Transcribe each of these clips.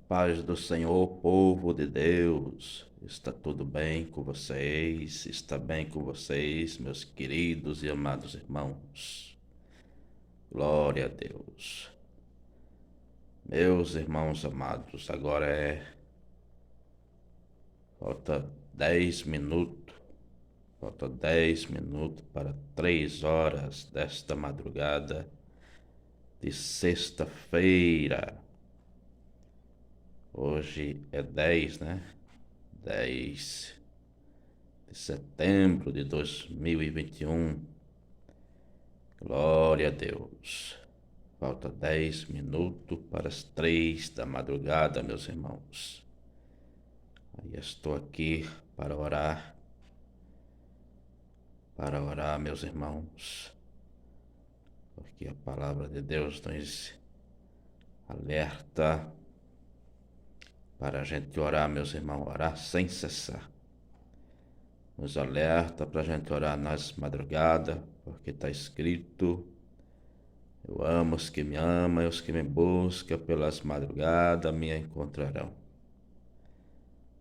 Paz do Senhor, povo de Deus, está tudo bem com vocês? Está bem com vocês, meus queridos e amados irmãos? Glória a Deus. Meus irmãos amados, agora falta 10 minutos, falta 10 minutos para 3 horas desta madrugada de sexta-feira. Hoje é 10, né? 10 de setembro de 2021. Glória a Deus. Falta 10 minutos para as 3 da madrugada, meus irmãos. Aí estou aqui para orar, meus irmãos, porque a palavra de Deus nos alerta para a gente orar, meus irmãos, orar sem cessar. Nos alerta para a gente orar nas madrugadas, porque está escrito: eu amo os que me amam e os que me buscam pelas madrugadas me encontrarão.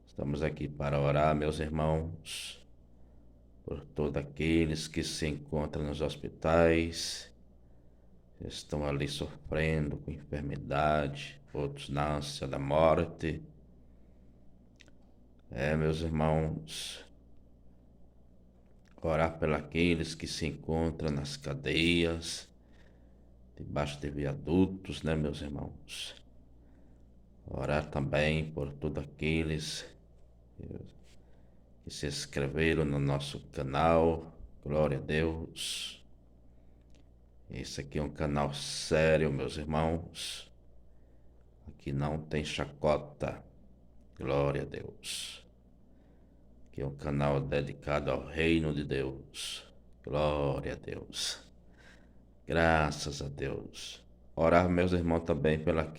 Estamos aqui para orar, meus irmãos, por todos aqueles que se encontram nos hospitais, que estão ali sofrendo com enfermidade, outros na ânsia da morte. Meus irmãos, orar pelos que se encontram nas cadeias, debaixo de viadutos, né, meus irmãos? Orar também por todos aqueles que se inscreveram no nosso canal. Glória a Deus. Esse aqui é um canal sério, meus irmãos. Aqui não tem chacota. Glória a Deus. Aqui é um canal dedicado ao reino de Deus. Glória a Deus. Graças a Deus. Orar, meus irmãos, também pelos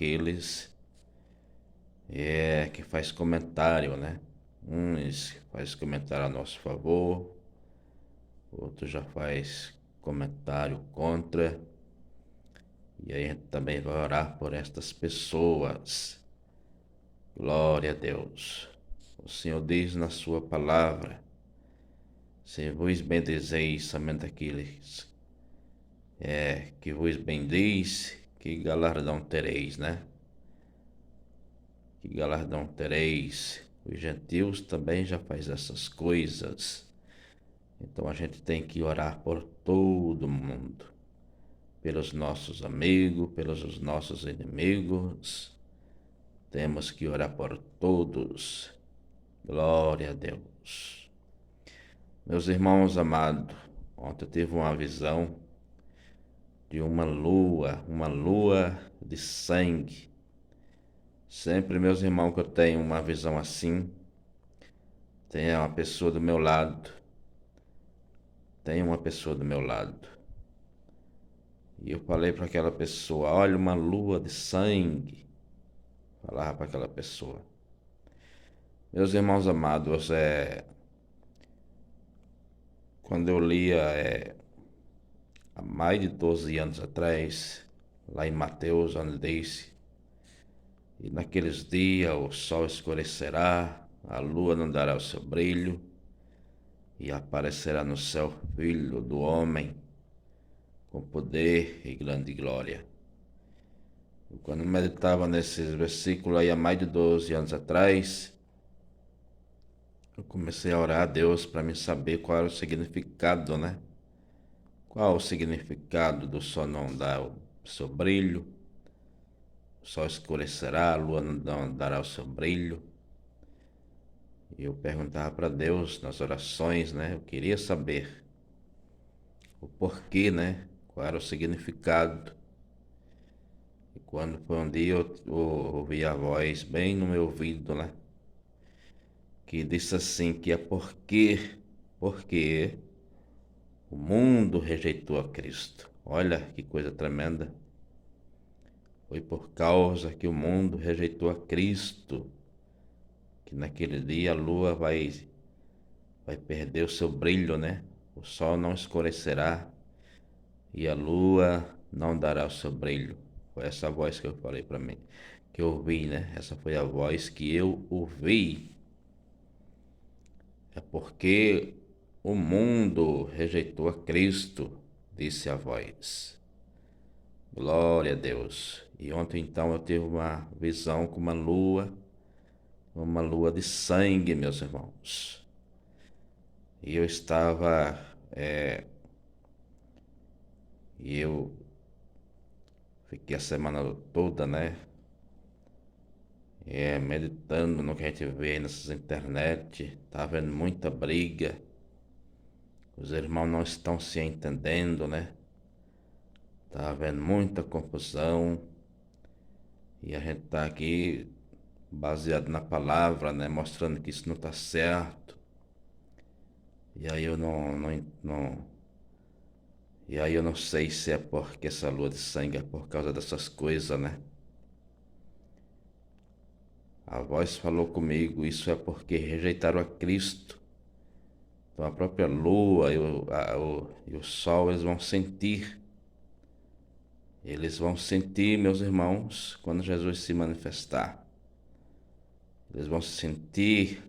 que faz comentário, né? Uns faz comentário a nosso favor, outros já faz comentário contra. E aí a gente também vai orar por estas pessoas. Glória a Deus. O Senhor diz na sua palavra: se vos bendizeis somente aqueles que vos bendiz, que galardão tereis, né? Que galardão tereis. Os gentios também já faz essas coisas. Então a gente tem que orar por todo mundo, pelos nossos amigos, pelos nossos inimigos. Temos que orar por todos. Glória a Deus. Meus irmãos amados, ontem eu tive uma visão de uma lua de sangue. Sempre, meus irmãos, que eu tenho uma visão assim, tem uma pessoa do meu lado. Tem uma pessoa do meu lado. E eu falei para aquela pessoa: olha, uma lua de sangue. Falava para aquela pessoa. Meus irmãos amados, quando eu lia há mais de 12 anos atrás, lá em Mateus, onde diz: e naqueles dias o sol escurecerá, a lua não dará o seu brilho, e aparecerá no céu Filho do Homem, com poder e grande glória. Eu, quando meditava nesses versículos aí há mais de 12 anos atrás, eu comecei a orar a Deus para me saber qual era o significado, né? Qual o significado do sol não dar o seu brilho, o sol escurecerá, a lua não dará o seu brilho. E eu perguntava para Deus nas orações, né? Eu queria saber o porquê, né? Qual era o significado. E quando foi um dia eu ouvi a voz bem no meu ouvido, né? Que disse assim, que é porque o mundo rejeitou a Cristo. Olha que coisa tremenda. Foi por causa que o mundo rejeitou a Cristo que naquele dia a lua vai perder o seu brilho, né? O sol não escurecerá e a lua não dará o seu brilho. Foi essa voz que eu falei para mim. que eu ouvi, né? Essa foi a voz que eu ouvi. É porque o mundo rejeitou a Cristo, disse a voz. Glória a Deus. E ontem então eu tive uma visão com uma lua de sangue, meus irmãos. E eu estava, e eu fiquei a semana toda, né? Meditando no que a gente vê nessas internet, tá vendo muita briga, os irmãos não estão se entendendo, né? Tá havendo muita confusão e a gente tá aqui baseado na palavra, né? Mostrando que isso não tá certo. E aí eu e aí eu não sei se é porque essa lua de sangue é por causa dessas coisas, né? A voz falou comigo, isso é porque rejeitaram a Cristo. Então a própria lua e o sol, eles vão sentir. Eles vão sentir, meus irmãos, quando Jesus se manifestar. Eles vão sentir,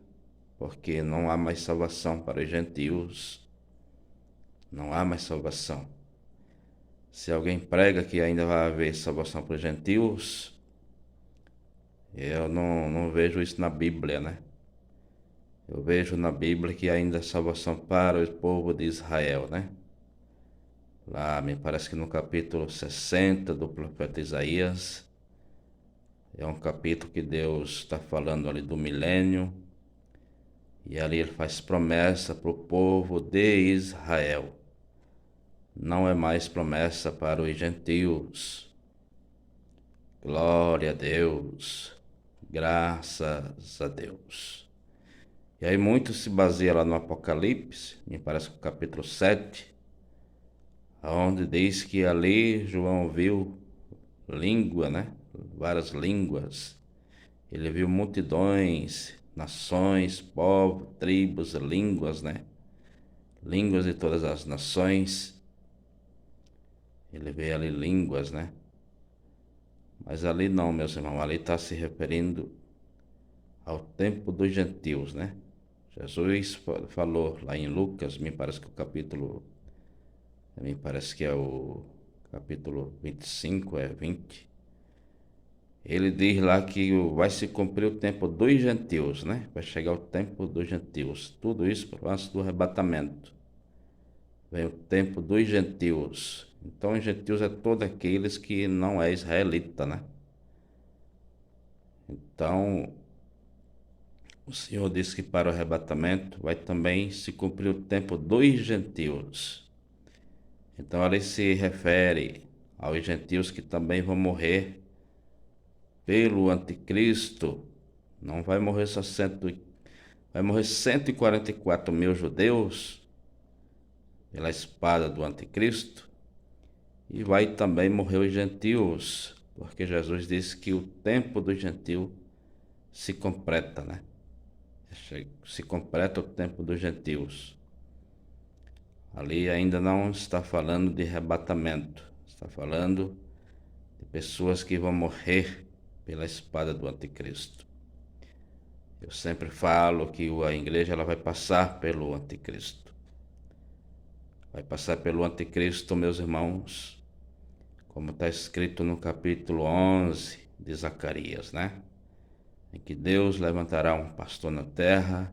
porque não há mais salvação para os gentios. Não há mais salvação. Se alguém prega que ainda vai haver salvação para os gentios, eu não vejo isso na Bíblia, né? Eu vejo na Bíblia que ainda há salvação para o povo de Israel, né? Lá, me parece que no capítulo 60 do profeta Isaías, é um capítulo que Deus está falando ali do milênio, e ali ele faz promessa para o povo de Israel. Não é mais promessa para os gentios. Glória a Deus, graças a Deus. E aí muito se baseia lá no Apocalipse, me parece que o capítulo 7, onde diz que ali João viu língua, né? Várias línguas. Ele viu multidões, nações, povos, tribos, línguas, né? Línguas de todas as nações. Ele vê ali línguas, né? Mas ali não, meus irmãos, ali está se referindo ao tempo dos gentios, né? Jesus falou lá em Lucas, me parece que é o capítulo 25, 20. Ele diz lá que vai se cumprir o tempo dos gentios, né? Vai chegar o tempo dos gentios. Tudo isso antes do arrebatamento. Vem o tempo dos gentios. Então, os gentios é todos aqueles que não é israelita, né? Então, o Senhor disse que para o arrebatamento vai também se cumprir o tempo dos gentios. Então, ali se refere aos gentios que também vão morrer pelo anticristo. Não vai morrer só vai morrer 144 mil judeus pela espada do anticristo. E vai também morrer os gentios, porque Jesus disse que o tempo do gentio se completa, né? Se completa o tempo dos gentios. Ali ainda não está falando de arrebatamento, está falando de pessoas que vão morrer pela espada do anticristo. Eu sempre falo que a igreja ela vai passar pelo anticristo. Vai passar pelo anticristo, meus irmãos, como está escrito no capítulo 11 de Zacarias, né? Em que Deus levantará um pastor na terra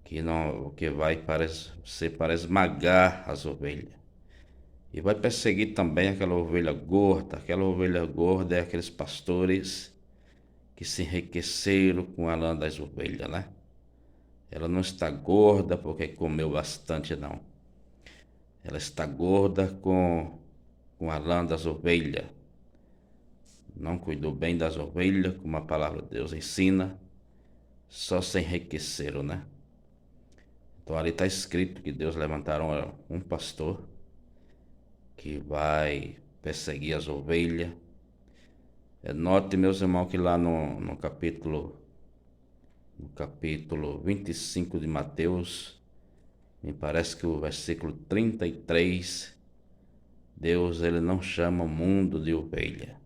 que vai ser para esmagar as ovelhas. E vai perseguir também aquela ovelha gorda. Aquela ovelha gorda é aqueles pastores que se enriqueceram com a lã das ovelhas, né? Ela não está gorda porque comeu bastante, não. Ela está gorda com a lã das ovelhas. Não cuidou bem das ovelhas, como a palavra de Deus ensina. Só se enriqueceram, né? Então ali está escrito que Deus levantará um pastor que vai perseguir as ovelhas. Note, meus irmãos, que lá no capítulo 25 de Mateus, me parece que o versículo 33, Deus ele não chama o mundo de ovelha.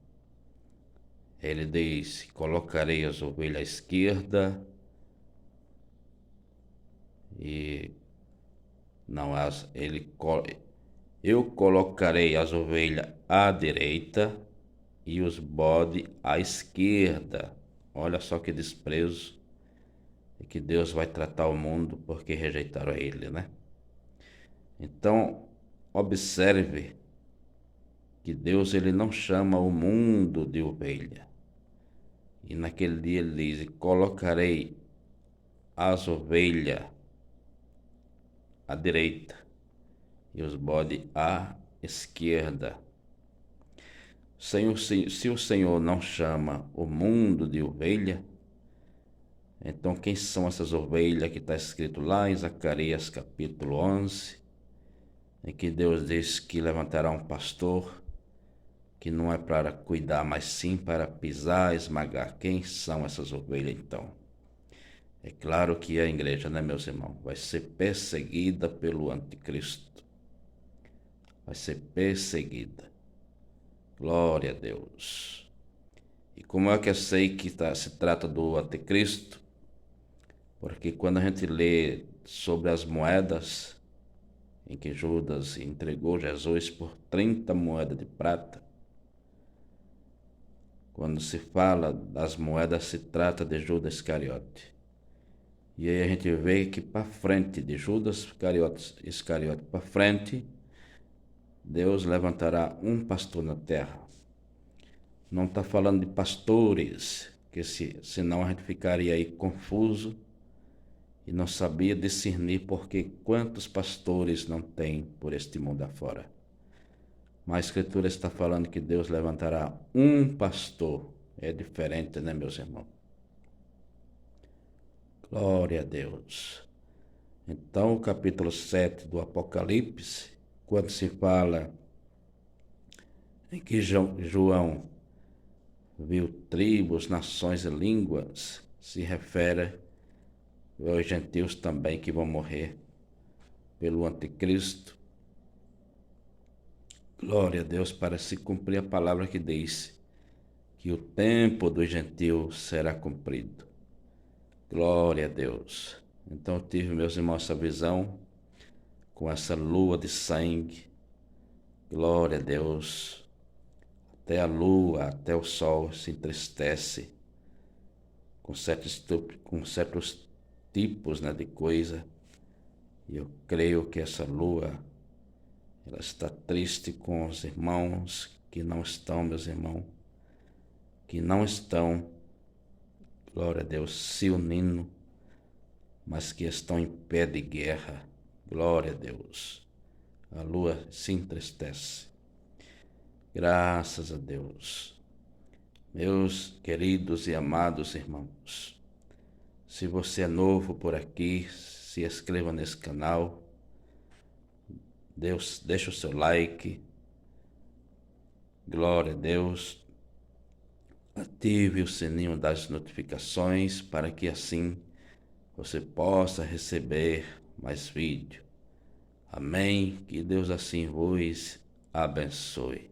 Ele diz: colocarei as ovelhas à esquerda e não as eu colocarei as ovelhas à direita e os bode à esquerda. Olha só que desprezo que Deus vai tratar o mundo porque rejeitaram ele, né? Então, observe que Deus ele não chama o mundo de ovelha. E naquele dia ele diz: colocarei as ovelhas à direita e os bode à esquerda. Se o Senhor não chama o mundo de ovelha, então quem são essas ovelhas que está escrito lá em Zacarias capítulo 11, em que Deus diz que levantará um pastor que não é para cuidar, mas sim para pisar, esmagar. Quem são essas ovelhas então? É claro que a igreja, né, meus irmãos, vai ser perseguida pelo anticristo. Vai ser perseguida. Glória a Deus. E como é que eu sei que se trata do anticristo? Porque quando a gente lê sobre as moedas em que Judas entregou Jesus por 30 moedas de prata, quando se fala das moedas, se trata de Judas Iscariote. E aí a gente vê que para frente de Judas Iscariote para frente, Deus levantará um pastor na terra. Não está falando de pastores, que senão a gente ficaria aí confuso e não sabia discernir porque quantos pastores não tem por este mundo afora. Mas a Escritura está falando que Deus levantará um pastor. É diferente, né, meus irmãos? Glória a Deus. Então, o capítulo 7 do Apocalipse, quando se fala em que João viu tribos, nações e línguas, se refere aos gentios também que vão morrer pelo anticristo. Glória a Deus, para se cumprir a palavra que diz que o tempo dos gentios será cumprido. Glória a Deus. Então eu tive, meus irmãos, essa visão com essa lua de sangue. Glória a Deus. Até a lua, até o sol se entristece com certos tipos, né, de coisa. E eu creio que essa lua, ela está triste com os irmãos que não estão, meus irmãos, que não estão, glória a Deus, se unindo, mas que estão em pé de guerra. Glória a Deus. A lua se entristece. Graças a Deus. Meus queridos e amados irmãos, se você é novo por aqui, se inscreva nesse canal, deixa o seu like, glória a Deus, ative o sininho das notificações para que assim você possa receber mais vídeo. Amém? Que Deus assim vos abençoe.